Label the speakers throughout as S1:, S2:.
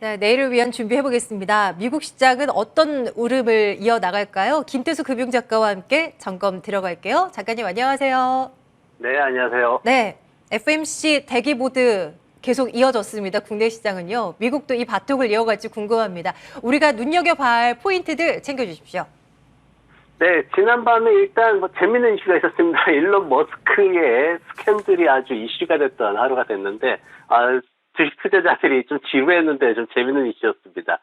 S1: 네, 내일을 위한 준비해 보겠습니다. 미국 시장은 어떤 흐름을 이어나갈까요? 김태수 금융작가와 함께 점검 들어갈게요. 작가님 안녕하세요.
S2: 네, 안녕하세요.
S1: 네, FMC 대기 모드 계속 이어졌습니다. 국내 시장은요. 미국도 이 바통을 이어갈지 궁금합니다. 우리가 눈여겨봐야 할 포인트들 챙겨주십시오.
S2: 네, 지난밤에 일단 재밌는 이슈가 있었습니다. 일론 머스크의 스캔들이 아주 이슈가 됐던 하루가 됐는데, 주식 투자자들이 좀 지루했는데 좀 재밌는 이슈였습니다.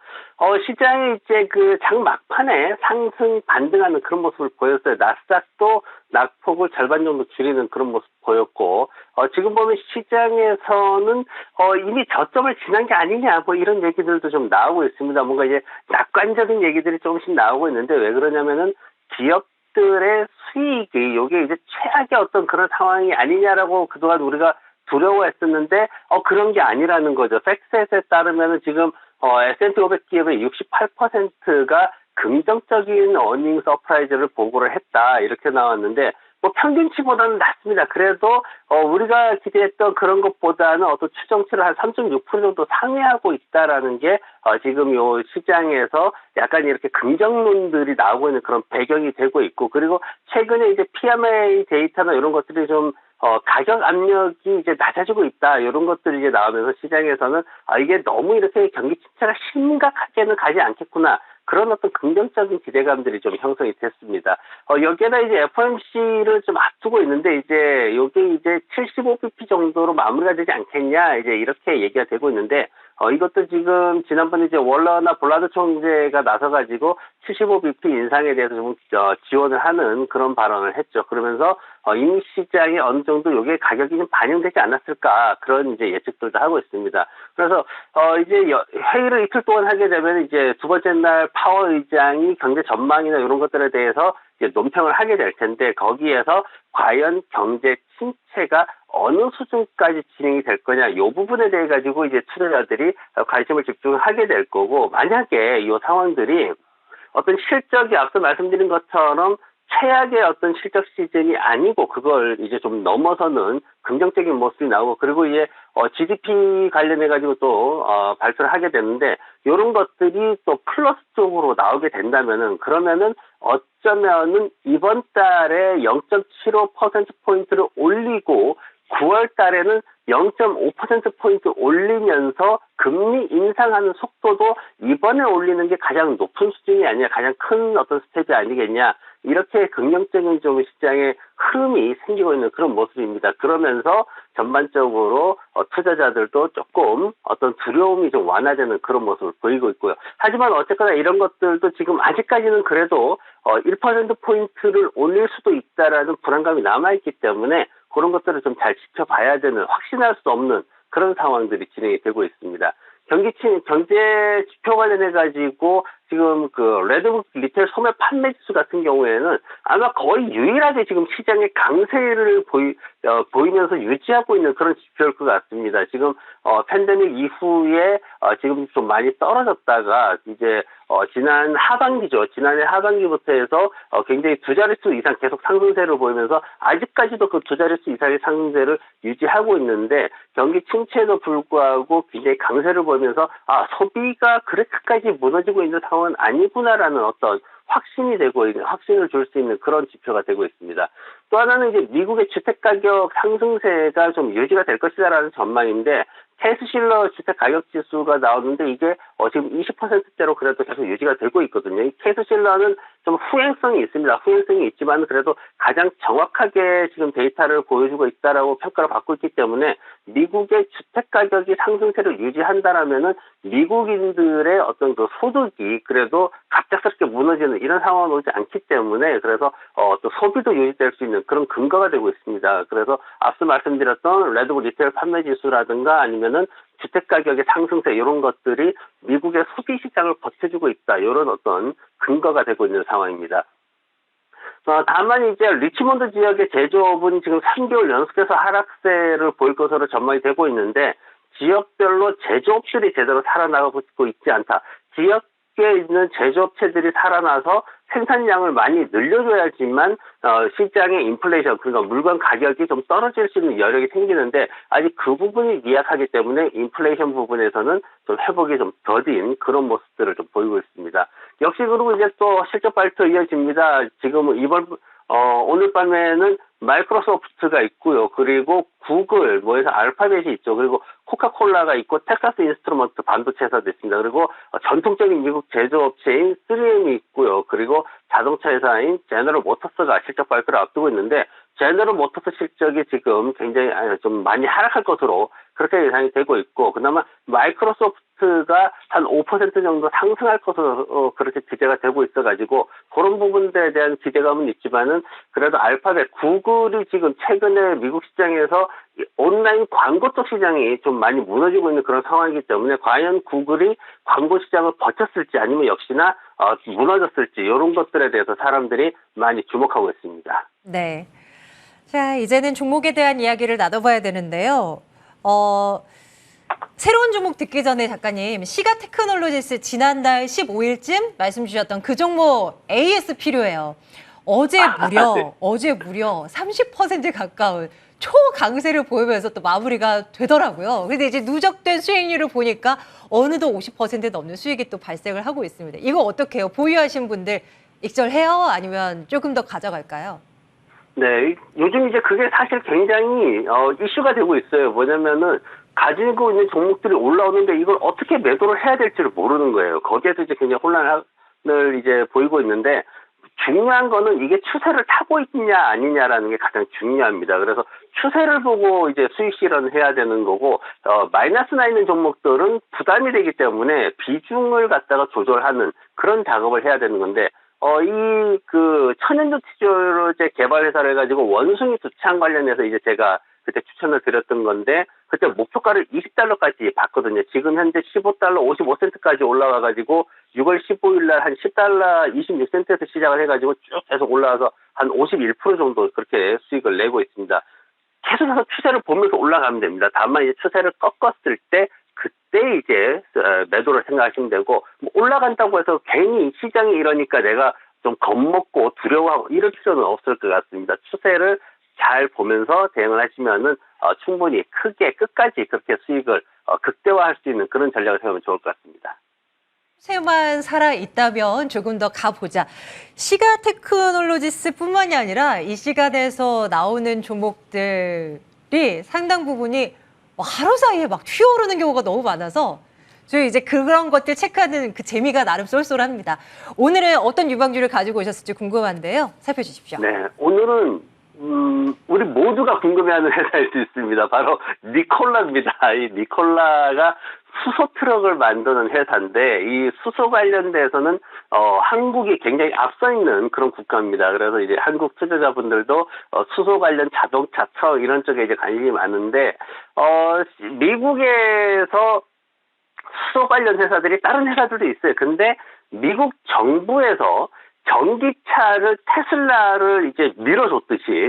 S2: 시장이 이제 그 장 막판에 상승 반등하는 그런 모습을 보였어요. 나스닥도 낙폭을 절반 정도 줄이는 그런 모습 보였고, 지금 보면 시장에서는, 이미 저점을 지난 게 아니냐, 뭐 이런 얘기들도 좀 나오고 있습니다. 뭔가 이제 낙관적인 얘기들이 조금씩 나오고 있는데 왜 그러냐면은 기업들의 수익이 요게 이제 최악의 어떤 그런 상황이 아니냐라고 그동안 우리가 두려워했었는데 그런 게 아니라는 거죠. 팩셋에 따르면은 지금 S&P 500 기업의 68%가 긍정적인 어닝 서프라이즈를 보고를 했다 이렇게 나왔는데 뭐 평균치보다는 낮습니다. 그래도 우리가 기대했던 그런 것보다는 어떤 추정치를 한 3.6% 정도 상회하고 있다라는 게 지금 요 시장에서 약간 이렇게 긍정론들이 나오고 있는 그런 배경이 되고 있고, 그리고 최근에 이제 PMI 데이터나 이런 것들이 좀 가격 압력이 이제 낮아지고 있다. 이런 것들이 이제 나오면서 시장에서는 이게 너무 이렇게 경기 침체가 심각하게는 가지 않겠구나. 그런 어떤 긍정적인 기대감들이 좀 형성이 됐습니다. 여기에다 이제 FOMC를 좀 앞두고 있는데 이제 요게 이제 75bp 정도로 마무리가 되지 않겠냐. 이제 이렇게 얘기가 되고 있는데 이것도 지금 지난번에 이제 월러나 볼라드 총재가 나서가지고 75bp 인상에 대해서 좀 지원을 하는 그런 발언을 했죠. 그러면서 이미 시장에 어느 정도 요게 가격이 좀 반영되지 않았을까 그런 이제 예측들도 하고 있습니다. 그래서 이제 회의를 이틀 동안 하게 되면 이제 두 번째 날 파월 의장이 경제 전망이나 이런 것들에 대해서 이제 논평을 하게 될 텐데 거기에서 과연 경제 침체가 어느 수준까지 진행이 될 거냐, 이 부분에 대해 가지고 이제 투자자들이 관심을 집중하게 될 거고, 만약에 이 상황들이 어떤 실적이 앞서 말씀드린 것처럼 최악의 어떤 실적 시즌이 아니고 그걸 이제 좀 넘어서는 긍정적인 모습이 나오고, 그리고 이제 GDP 관련해 가지고 또 발표를 하게 되는데 이런 것들이 또 플러스 쪽으로 나오게 된다면은, 그러면은 어쩌면은 이번 달에 0.75% 포인트를 올리고 9월 달에는 0.5%포인트 올리면서 금리 인상하는 속도도 이번에 올리는 게 가장 높은 수준이 아니냐, 가장 큰 어떤 스텝이 아니겠냐, 이렇게 긍정적인 좀 시장의 흐름이 생기고 있는 그런 모습입니다. 그러면서 전반적으로 투자자들도 조금 어떤 두려움이 좀 완화되는 그런 모습을 보이고 있고요. 하지만 어쨌거나 이런 것들도 지금 아직까지는 그래도 1%포인트를 올릴 수도 있다라는 불안감이 남아있기 때문에 그런 것들을 좀 잘 지켜봐야 되는, 확신할 수 없는 그런 상황들이 진행이 되고 있습니다. 경제 지표 관련해 가지고 지금 그 레드북 리테일 소매 판매 지수 같은 경우에는 아마 거의 유일하게 지금 시장의 강세를 보이면서 유지하고 있는 그런 지표일 것 같습니다. 지금 팬데믹 이후에 지금 좀 많이 떨어졌다가 이제 지난 하반기죠. 지난해 하반기부터 해서 굉장히 두 자릿수 이상 계속 상승세를 보이면서 아직까지도 그 두 자릿수 이상의 상승세를 유지하고 있는데, 경기 침체에도 불구하고 굉장히 강세를 보이면서 소비가 그렇게까지 무너지고 있는 상황은 아니구나라는 어떤 확신이 되고 있는, 확신을 줄 수 있는 그런 지표가 되고 있습니다. 또 하나는 이제 미국의 주택가격 상승세가 좀 유지가 될 것이다라는 전망인데, 캐스실러 주택가격지수가 나오는데 이게 지금 20%대로 그래도 계속 유지가 되고 있거든요. 이 캐스실러는 좀 후행성이 있습니다. 후행성이 있지만 그래도 가장 정확하게 지금 데이터를 보여주고 있다라고 평가를 받고 있기 때문에 미국의 주택가격이 상승세를 유지한다라면은 미국인들의 어떤 그 소득이 그래도 갑작스럽게 무너지는 이런 상황은 오지 않기 때문에, 그래서 또 소비도 유지될 수 있는 그런 근거가 되고 있습니다. 그래서 앞서 말씀드렸던 레드북 리테일 판매 지수라든가 아니면은 주택가격의 상승세 이런 것들이 미국의 소비 시장을 버텨주고 있다, 이런 어떤 근거가 되고 있는 상황입니다. 다만 이제 리치몬드 지역의 제조업은 지금 3개월 연속해서 하락세를 보일 것으로 전망이 되고 있는데, 지역별로 제조업들이 제대로 살아나가고 있지 않다. 지역에 있는 제조업체들이 살아나서 생산량을 많이 늘려줘야지만 시장의 인플레이션, 그러니까 물건 가격이 좀 떨어질 수 있는 여력이 생기는데 아직 그 부분이 미약하기 때문에 인플레이션 부분에서는 좀 회복이 좀 더딘 그런 모습들을 좀 보이고 있습니다. 역시 그리고 이제 또 실적 발표 이어집니다. 지금 오늘 밤에는 마이크로소프트가 있고요. 그리고 구글, 해서 알파벳이 있죠. 그리고 코카콜라가 있고 텍사스 인스트루먼트 반도체 회사도 있습니다. 그리고 전통적인 미국 제조업체인 3M이 있고요. 그리고 자동차 회사인 제너럴 모터스가 실적 발표를 앞두고 있는데 제너럴 모터스 실적이 지금 굉장히 좀 많이 하락할 것으로 그렇게 예상이 되고 있고 그나마 마이크로소프트가 한 5% 정도 상승할 것으로 그렇게 기대가 되고 있어가지고 그런 부분들에 대한 기대감은 있지만은 그래도 알파벳, 구글이 지금 최근에 미국 시장에서 온라인 광고 쪽 시장이 좀 많이 무너지고 있는 그런 상황이기 때문에 과연 구글이 광고 시장을 버텼을지 아니면 역시나 무너졌을지 이런 것들에 대해서 사람들이 많이 주목하고 있습니다.
S1: 네. 자, 이제는 종목에 대한 이야기를 나눠봐야 되는데요. 새로운 종목 듣기 전에 작가님, 시가 테크놀로지스 지난달 15일쯤 말씀 주셨던 그 종목 AS 필요해요. 어제 무려 30% 가까운 초강세를 보이면서 또 마무리가 되더라고요. 근데 이제 누적된 수익률을 보니까 어느덧 50% 넘는 수익이 또 발생을 하고 있습니다. 이거 어떻게 해요? 보유하신 분들 익절해요? 아니면 조금 더 가져갈까요?
S2: 네, 요즘 이제 그게 사실 굉장히 이슈가 되고 있어요. 뭐냐면은 가지고 있는 종목들이 올라오는데 이걸 어떻게 매도를 해야 될지를 모르는 거예요. 거기에서 이제 굉장히 혼란을 이제 보이고 있는데 중요한 거는 이게 추세를 타고 있냐 아니냐라는 게 가장 중요합니다. 그래서 추세를 보고 이제 수익 실현을 해야 되는 거고 마이너스 나 있는 종목들은 부담이 되기 때문에 비중을 갖다가 조절하는 그런 작업을 해야 되는 건데 천연두 치료제 개발 회사를 해가지고 원숭이 두창 관련해서 이제 제가 그때 추천을 드렸던 건데 그때 목표가를 $20까지 봤거든요. 지금 현재 $15 55센트까지 올라와가지고 6월 15일 날 한 $10 26센트에서 시작을 해가지고 쭉 계속 올라와서 한 51% 정도 그렇게 수익을 내고 있습니다. 계속해서 추세를 보면서 올라가면 됩니다. 다만 이제 추세를 꺾었을 때 그때 이제 매도를 생각하시면 되고 올라간다고 해서 괜히 시장이 이러니까 내가 좀 겁먹고 두려워하고 이럴 필요는 없을 것 같습니다. 추세를 잘 보면서 대응을 하시면은 충분히 크게 끝까지 그렇게 수익을 극대화할 수 있는 그런 전략을 세우면 좋을 것 같습니다.
S1: 추세만 살아있다면 조금 더 가보자. 시가 테크놀로지스뿐만이 아니라 이 시간에서 나오는 종목들이 상당 부분이 하루 사이에 막 튀어오르는 경우가 너무 많아서 저희 이제 그런 것들 체크하는 그 재미가 나름 쏠쏠합니다. 오늘은 어떤 유방주를 가지고 오셨을지 궁금한데요. 살펴주십시오.
S2: 네, 오늘은 우리 모두가 궁금해하는 회사일 수 있습니다. 바로 니콜라입니다. 이 니콜라가 수소 트럭을 만드는 회사인데 이 수소 관련돼서는 한국이 굉장히 앞서 있는 그런 국가입니다. 그래서 이제 한국 투자자분들도 수소 관련 자동차, 트럭 이런 쪽에 이제 관심이 많은데 미국에서 수소 관련 회사들이 다른 회사들도 있어요. 근데 미국 정부에서 전기차를 테슬라를 이제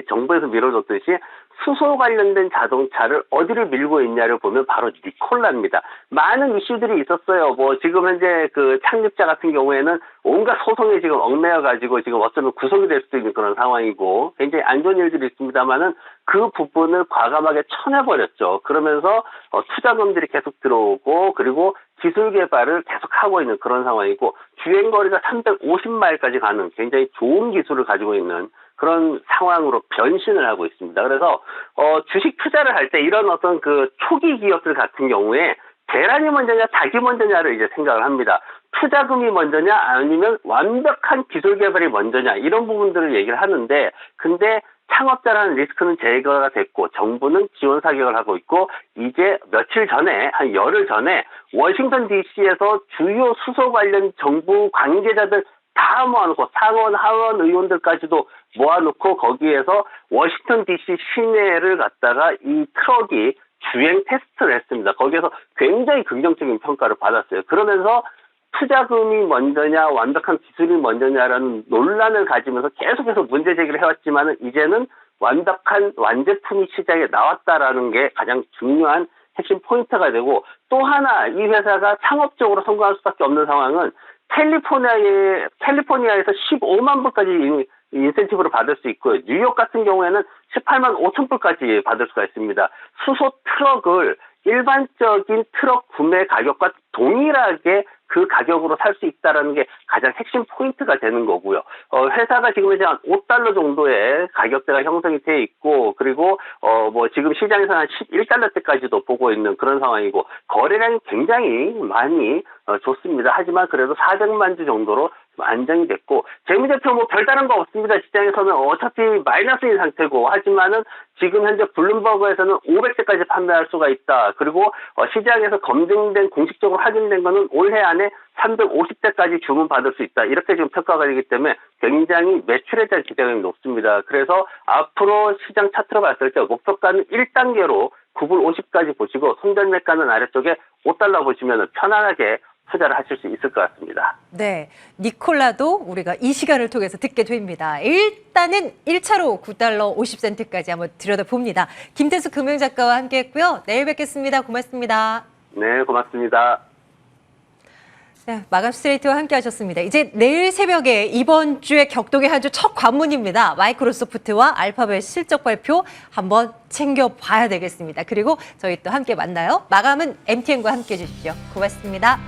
S2: 정부에서 밀어줬듯이 수소 관련된 자동차를 어디를 밀고 있냐를 보면 바로 니콜라입니다. 많은 이슈들이 있었어요. 지금 현재 그 창립자 같은 경우에는 온갖 소송에 지금 얽매여가지고 지금 어쩌면 구속이 될 수도 있는 그런 상황이고 굉장히 안 좋은 일들이 있습니다만은 그 부분을 과감하게 쳐내버렸죠. 그러면서 투자금들이 계속 들어오고 그리고 기술 개발을 계속하고 있는 그런 상황이고 주행거리가 350마일까지 가는 굉장히 좋은 기술을 가지고 있는 그런 상황으로 변신을 하고 있습니다. 그래서 주식 투자를 할 때 이런 어떤 그 초기 기업들 같은 경우에 대란이 먼저냐 닭이 먼저냐를 이제 생각을 합니다. 투자금이 먼저냐 아니면 완벽한 기술 개발이 먼저냐 이런 부분들을 얘기를 하는데 근데 창업자라는 리스크는 제거가 됐고 정부는 지원 사격을 하고 있고 이제 며칠 전에 한 열흘 전에 워싱턴 DC에서 주요 수소 관련 정부 관계자들 다 모아놓고 상원, 하원 의원들까지도 모아놓고 거기에서 워싱턴 DC 시내를 갖다가 이 트럭이 주행 테스트를 했습니다. 거기에서 굉장히 긍정적인 평가를 받았어요. 그러면서 투자금이 먼저냐 완벽한 기술이 먼저냐라는 논란을 가지면서 계속해서 문제 제기를 해왔지만은 이제는 완벽한 완제품이 시장에 나왔다라는 게 가장 중요한 핵심 포인트가 되고 또 하나 이 회사가 창업적으로 성공할 수밖에 없는 상황은 캘리포니아에서 15만 불까지 인센티브를 받을 수 있고요. 뉴욕 같은 경우에는 18만 5천 불까지 받을 수가 있습니다. 수소 트럭을 일반적인 트럭 구매 가격과 동일하게 그 가격으로 살 수 있다는 게 가장 핵심 포인트가 되는 거고요. 회사가 지금 이제 한 $5 정도의 가격대가 형성이 돼 있고, 그리고 뭐 지금 시장에서 한 $11대까지도 보고 있는 그런 상황이고, 거래량이 굉장히 많이 좋습니다. 하지만 그래도 400만 주 정도로 안정이 됐고, 재무제표 뭐 별다른 거 없습니다. 시장에서는 어차피 마이너스인 상태고, 하지만은 지금 현재 블룸버그에서는 500대까지 판매할 수가 있다. 그리고 시장에서 검증된 공식적으로 확인된 거는 올해 안에 350대까지 주문받을 수 있다. 이렇게 지금 평가가 되기 때문에 굉장히 매출에 대한 기대감이 높습니다. 그래서 앞으로 시장 차트로 봤을 때 목표가는 1단계로 9불 50까지 보시고 손절매가는 아래쪽에 $5 보시면 편안하게 투자를 하실 수 있을 것 같습니다.
S1: 네, 니콜라도 우리가 이 시간을 통해서 듣게 됩니다. 일단은 1차로 $9 50센트까지 한번 들여다봅니다. 김태수 금융작가와 함께했고요. 내일 뵙겠습니다. 고맙습니다.
S2: 네, 고맙습니다.
S1: 네, 마감 스트레이트와 함께하셨습니다. 이제 내일 새벽에 이번 주에 격동의 한 주 첫 관문입니다. 마이크로소프트와 알파벳 실적 발표 한번 챙겨봐야 되겠습니다. 그리고 저희 또 함께 만나요. 마감은 MTN과 함께해 주십시오. 고맙습니다.